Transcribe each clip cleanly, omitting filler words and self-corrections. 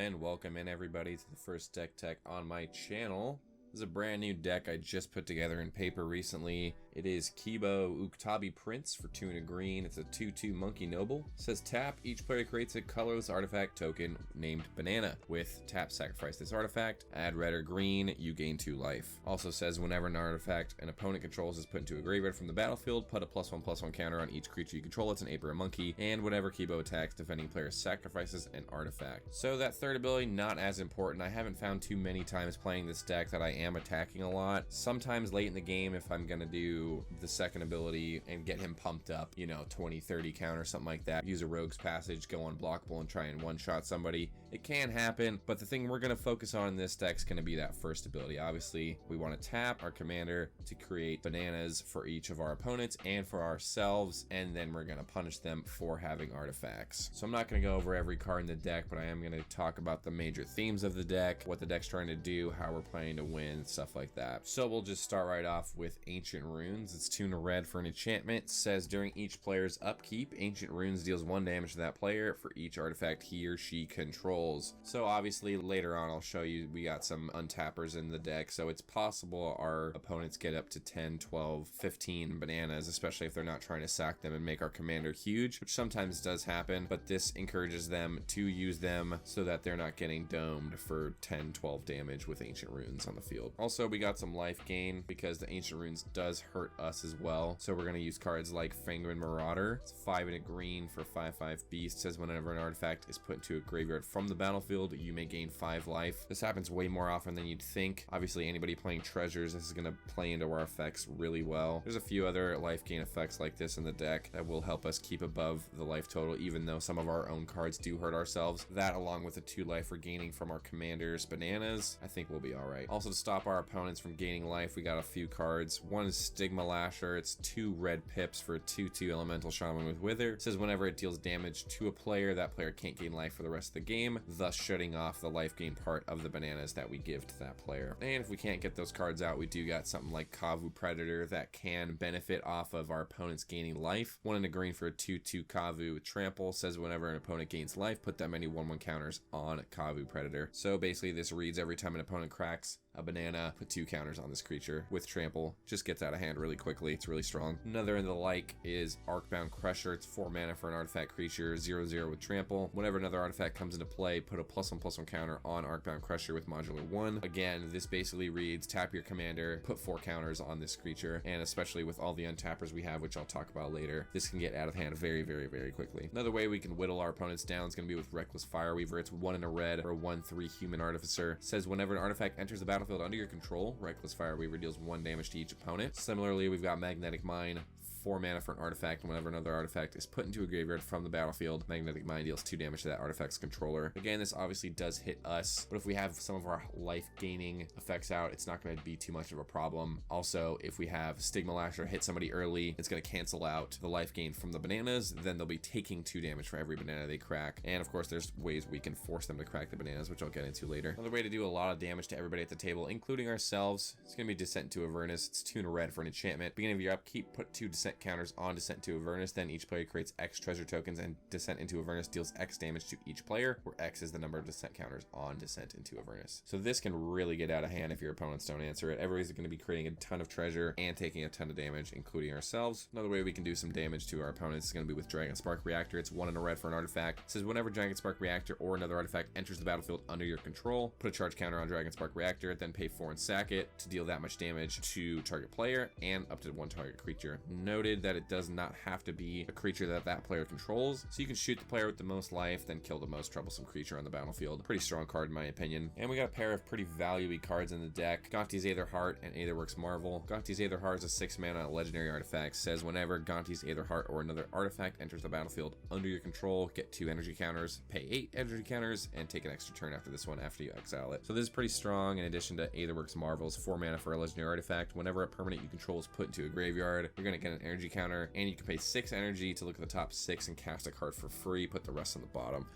and welcome in everybody to the first deck tech on my channel. This is a brand new deck I just put together in paper recently. It is Kibo Uktabi Prince for 2 and a green. It's a 2/2 Monkey Noble. It says tap, each player creates a colorless artifact token named Banana. With tap, sacrifice this artifact, add red or green, you gain 2 life. Also says whenever an artifact an opponent controls is put into a graveyard from the battlefield, put a +1/+1 counter on each creature you control. It's an ape or a monkey, and whenever Kibo attacks, defending player sacrifices an artifact. So that third ability, not as important. I haven't found too many times playing this deck that I am attacking a lot. Sometimes late in the game, if I'm gonna do the second ability and get him pumped up, you know, 20-30 count or something like that, use a Rogue's Passage, go unblockable and try and one-shot somebody. It can happen, but the thing we're gonna focus on in this deck is gonna be that first ability. Obviously, we want to tap our commander to create bananas for each of our opponents and for ourselves, and then we're gonna punish them for having artifacts. So I'm not gonna go over every card in the deck, but I am gonna talk about the major themes of the deck, what the deck's trying to do, how we're planning to win, stuff like that. So we'll just start right off with Ancient Runes. It's 2 and a red for an enchantment. It says during each player's upkeep, Ancient Runes deals 1 damage to that player for each artifact he or she controls. So obviously later on I'll show you we got some untappers in the deck, so it's possible our opponents get up to 10, 12, 15 bananas, especially if they're not trying to sack them and make our commander huge, which sometimes does happen, but this encourages them to use them so that they're not getting domed for 10, 12 damage with Ancient Runes on the field. Also, we got some life gain because the Ancient Runes does hurt us as well. So we're going to use cards like Fangren Marauder. It's 5 and a green for 5/5 beast. It says whenever an artifact is put into a graveyard from the battlefield, you may gain 5 life. This happens way more often than you'd think. Obviously, anybody playing treasures, this is going to play into our effects really well. There's a few other life gain effects like this in the deck that will help us keep above the life total, even though some of our own cards do hurt ourselves. That, along with the 2 life we're gaining from our commander's bananas, I think we'll be all right. Also, to stop our opponents from gaining life, we got a few cards. One is Stigma Lasher. It's 2 red pips for 2/2 Elemental Shaman with Wither. It says whenever it deals damage to a player, that player can't gain life for the rest of the game, thus shutting off the life gain part of the bananas that we give to that player. And if we can't get those cards out, we do got something like Kavu Predator that can benefit off of our opponents gaining life. 1 and a green for a 2/2 Kavu with Trample. Says whenever an opponent gains life, put that many 1/1 counters on Kavu Predator. So basically this reads every time an opponent cracks a banana, put 2 counters on this creature with Trample. Just gets out of hand really quickly. It's really strong. Another in the like is Arcbound Crusher. It's 4 mana for an artifact creature, 0/0 with Trample. Whenever another artifact comes into play, put a +1/+1 counter on Arcbound Crusher with modular 1. Again, this basically reads tap your commander, put 4 counters on this creature, and especially with all the untappers we have, which I'll talk about later, this can get out of hand very, very, very quickly. Another way we can whittle our opponents down is going to be with Reckless Fireweaver. It's 1 and a red for a 1/3 Human Artificer. It says whenever an artifact enters the battlefield under your control, Reckless Fireweaver deals 1 damage to each opponent. Similarly, we've got Magnetic Mine, 4 mana for an artifact. Whenever another artifact is put into a graveyard from the battlefield, Magnetic Mine deals 2 damage to that artifact's controller. Again, this obviously does hit us, but if we have some of our life gaining effects out, it's not going to be too much of a problem. Also, if we have Stigma Lasher hit somebody early, it's going to cancel out the life gain from the bananas, then they'll be taking 2 damage for every banana they crack. And of course, there's ways we can force them to crack the bananas, which I'll get into later. Another way to do a lot of damage to everybody at the table, including ourselves, it's going to be Descent into Avernus. It's 2 and a red for an enchantment. Beginning of your upkeep, put 2 descent counters on Descent into Avernus. Then each player creates X treasure tokens, and Descent into Avernus deals X damage to each player, where X is the number of descent counters on Descent into Avernus. So this can really get out of hand if your opponents don't answer it. Everybody's going to be creating a ton of treasure and taking a ton of damage, including ourselves. Another way we can do some damage to our opponents is going to be with Dragonspark Reactor. It's 1 and a red for an artifact. It says whenever Dragonspark Reactor or another artifact enters the battlefield under your control, put a charge counter on Dragonspark Reactor, then pay 4 and sack it to deal that much damage to target player and up to 1 target creature. Noted that it does not have to be a creature that player controls, so you can shoot the player with the most life, then kill the most troublesome creature on the battlefield. Pretty strong card in my opinion. And we got a pair of pretty valuable cards in the deck. Gonti's Aether Heart and Aetherworks Marvel. Gonti's Aether Heart is a 6 mana legendary artifact. Says whenever Gonti's Aether Heart or another artifact enters the battlefield under your control, get 2 energy counters, pay 8 energy counters, and take an extra turn after this one after you exile it. So this is pretty strong. In addition to Aetherworks Marvel's 4 mana for a legendary artifact, whenever a permanent you control is put into a graveyard, you're going to get an energy counter, and you can pay 6 energy to look at the top 6 and cast a card for free, put the rest on the bottom.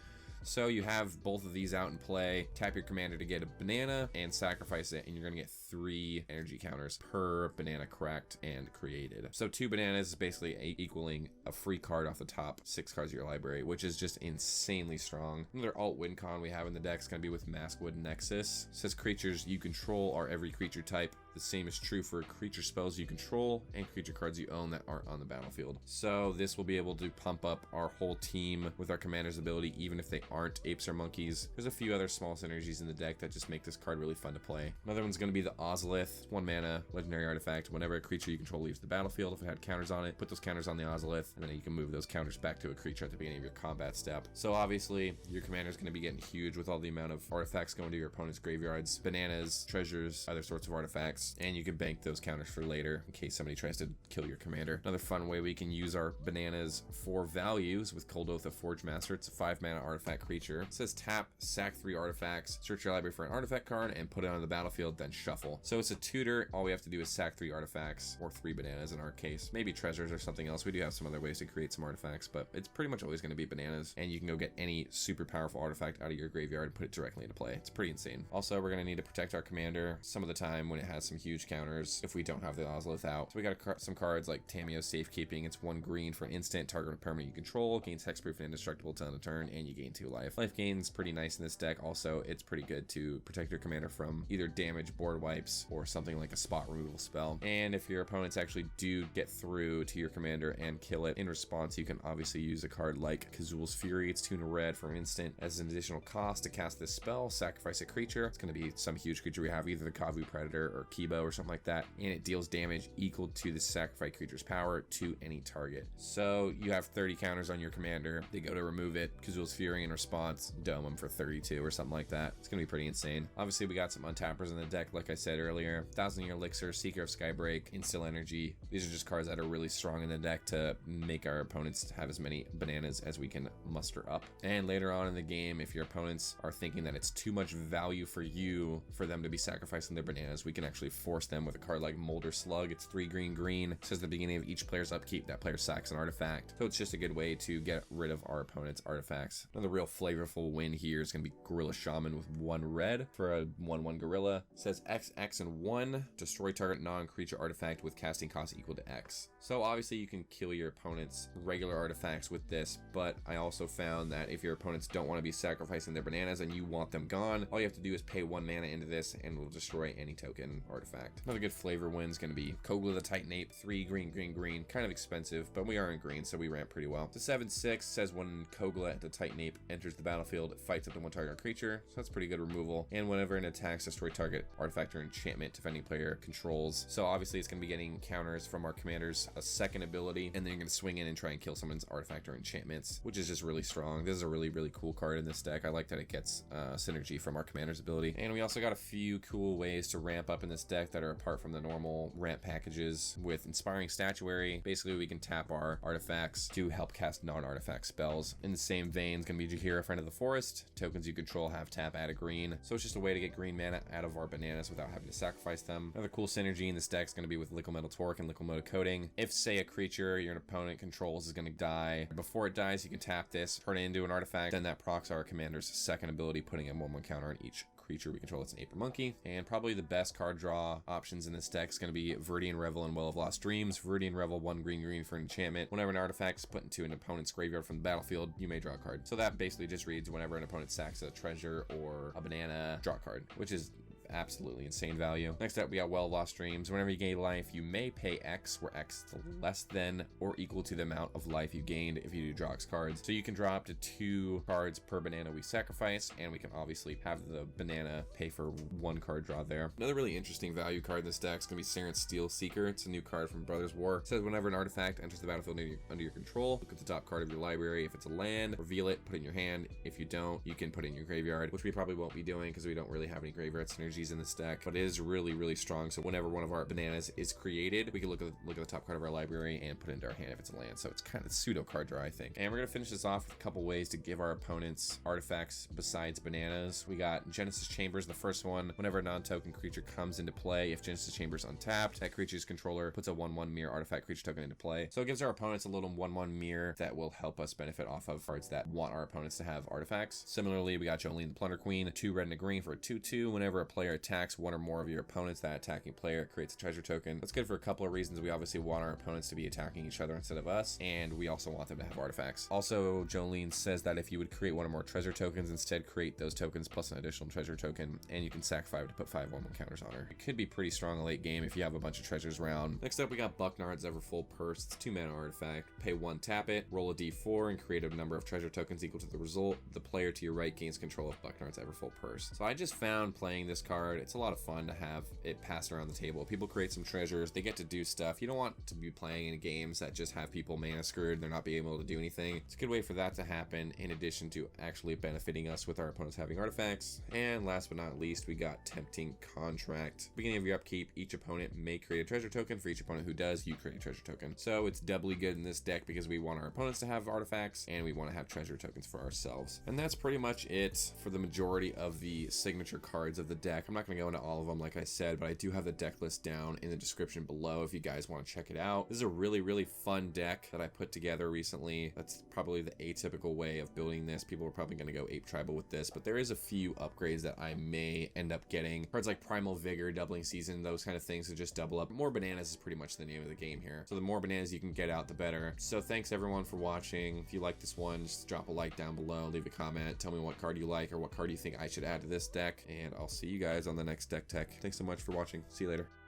So you have both of these out in play. Tap your commander to get a banana and sacrifice it, and you're going to get 3 energy counters per banana cracked and created. So 2 bananas is basically equaling a free card off the top 6 cards of your library, which is just insanely strong. Another alt win con we have in the deck is going to be with Maskwood Nexus. It says creatures you control are every creature type. The same is true for creature spells you control and creature cards you own that aren't on the battlefield. So this will be able to pump up our whole team with our commander's ability, even if they aren't apes or monkeys. There's a few other small synergies in the deck that just make this card really fun to play. Another one's going to be the Ozolith, 1 mana, legendary artifact. Whenever a creature you control leaves the battlefield, if it had counters on it, put those counters on the Ozolith, and then you can move those counters back to a creature at the beginning of your combat step. So obviously, your commander's going to be getting huge with all the amount of artifacts going to your opponent's graveyards, bananas, treasures, other sorts of artifacts, and you can bank those counters for later in case somebody tries to kill your commander. Another fun way we can use our bananas for values with Kuldotha Forgemaster. It's a 5 mana artifact creature. It says tap, sack 3 artifacts, search your library for an artifact card, and put it on the battlefield, then shuffle. So it's a tutor. All we have to do is sack 3 artifacts, or 3 bananas in our case. Maybe treasures or something else. We do have some other ways to create some artifacts, but it's pretty much always going to be bananas, and you can go get any super powerful artifact out of your graveyard and put it directly into play. It's pretty insane. Also, we're going to need to protect our commander some of the time when it has some huge counters if we don't have the Ozolith out. So we got some cards like Tamiyo's Safekeeping. It's 1 green for an instant. Target a permanent you control, gains hexproof and indestructible till end of turn, and you gain 2 life. Life gain's pretty nice in this deck. Also, it's pretty good to protect your commander from either damage, board wipes, or something like a spot removal spell. And if your opponents actually do get through to your commander and kill it, in response, you can obviously use a card like Kazul's Fury. It's 2 in a red for an instant. As an additional cost to cast this spell, sacrifice a creature. It's going to be some huge creature we have, either the Kavu Predator or Kibo or something like that, and it deals damage equal to the sacrificed creature's power to any target. So you have 30 counters on your commander. They go to remove it. Kazul's Fury in response, dome them for 32 or something like that. It's going to be pretty insane. Obviously, we got some untappers in the deck, like I said earlier. 1,000-Year Elixir, Seeker of Skybreak, Instill Energy. These are just cards that are really strong in the deck to make our opponents have as many bananas as we can muster up. And later on in the game, if your opponents are thinking that it's too much value for you for them to be sacrificing their bananas, we can actually force them with a card like Molder Slug. It's 3 green green. It says at the beginning of each player's upkeep, that player sacks an artifact. So it's just a good way to get rid of our opponent's artifacts. Another real flavorful win here is going to be Gorilla Shaman with 1 red for a 1/1 gorilla. It says X, X, and 1. Destroy target non-creature artifact with casting cost equal to X. So obviously you can kill your opponent's regular artifacts with this, but I also found that if your opponents don't want to be sacrificing their bananas and you want them gone, all you have to do is pay 1 mana into this and it will destroy any token artifact. Another good flavor win is going to be Kogla the Titan Ape, 3 green, green, green. Kind of expensive, but we are in green, so we ramp pretty well. The 7/6 says when Kogla the Titan Ape enters the battlefield, it fights up to 1 target creature, so that's pretty good removal. And whenever it attacks, destroy target artifact or enchantment defending player controls. So obviously it's going to be getting counters from our commanders, a second ability, and then you're going to swing in and try and kill someone's artifact or enchantments, which is just really strong. This is a really, really cool card in this deck. I like that it gets synergy from our commander's ability. And we also got a few cool ways to ramp up in this deck that are apart from the normal ramp packages. With Inspiring Statuary, basically we can tap our artifacts to help cast non-artifact spells. In the same vein, it's going to be Jaheira, Friend of the Forest. Tokens you control have tap, add a green. So it's just a way to get green mana out of our bananas without having to sacrifice them. Another cool synergy in this deck is going to be with Liquimetal Torque and Liquimetal Coating. If, say, a creature your opponent controls is going to die, before it dies, you can tap this, turn it into an artifact, then that procs our commander's second ability, putting a 1/1 counter on each creature we control. It's an ape or monkey. And probably the best card draw options in this deck is going to be Viridian Revel and Well of Lost Dreams. Viridian Revel, 1 green green for an enchantment. Whenever an artifact is put into an opponent's graveyard from the battlefield, you may draw a card. So that basically just reads whenever an opponent sacks a treasure or a banana, draw a card, which is absolutely insane value. Next up, we got Well of Lost Dreams. Whenever you gain life, you may pay X, where X is less than or equal to the amount of life you gained if you do draw X cards. So you can draw up to 2 cards per banana we sacrifice, and we can obviously have the banana pay for 1 card draw there. Another really interesting value card in this deck is going to be Saren's Steel Seeker. It's a new card from Brothers War. It says whenever an artifact enters the battlefield under your control, look at the top card of your library. If it's a land, reveal it, put it in your hand. If you don't, you can put it in your graveyard, which we probably won't be doing because we don't really have any graveyard synergy strategies in this deck, but it is really, really strong. So whenever one of our bananas is created, we can look at the top card of our library and put it into our hand if it's a land. So it's kind of pseudo card draw, I think. And we're gonna finish this off with a couple ways to give our opponents artifacts besides bananas. We got Genesis Chambers, the first one. Whenever a non-token creature comes into play, if Genesis Chambers untapped, that creature's controller puts a 1/1 mirror artifact creature token into play. So it gives our opponents a little 1/1 mirror that will help us benefit off of cards that want our opponents to have artifacts. Similarly, we got Jolene the Plunder Queen, 2 red and a green for a 2/2. Whenever a player attacks one or more of your opponents, that attacking player creates a treasure token. That's good for a couple of reasons. We obviously want our opponents to be attacking each other instead of us, and we also want them to have artifacts. Also, Jolene says that if you would create one or more treasure tokens, instead create those tokens plus an additional treasure token, and you can sack 5 to put 5 1/1 counters on her. It could be pretty strong late game if you have a bunch of treasures around. Next up, we got Bucknard's Everfull Purse. It's a 2-mana artifact. Pay 1, tap it, roll a d4, and create a number of treasure tokens equal to the result. The player to your right gains control of Bucknard's Everfull Purse. So I just found playing this card, it's a lot of fun to have it passed around the table. People create some treasures, they get to do stuff. You don't want to be playing in games that just have people mana screwed, they're not being able to do anything. It's a good way for that to happen, in addition to actually benefiting us with our opponents having artifacts. And last but not least, we got Tempting Contract. Beginning of your upkeep, each opponent may create a treasure token. For each opponent who does, you create a treasure token. So it's doubly good in this deck because we want our opponents to have artifacts and we want to have treasure tokens for ourselves. And that's pretty much it for the majority of the signature cards of the deck. I'm not going to go into all of them like I said, but I do have the deck list down in the description below if you guys want to check it out. This is a really, really fun deck that I put together recently. That's probably the atypical way of building this. People are probably going to go ape tribal with this, but there is a few upgrades that I may end up getting. Cards like Primal Vigor, Doubling Season, those kind of things to just double up. More bananas is pretty much the name of the game here. So the more bananas you can get out, the better. So thanks everyone for watching. If you like this one, just drop a like down below, leave a comment, tell me what card you like or what card you think I should add to this deck, and I'll see you guys on the next deck tech. Thanks so much for watching. See you later.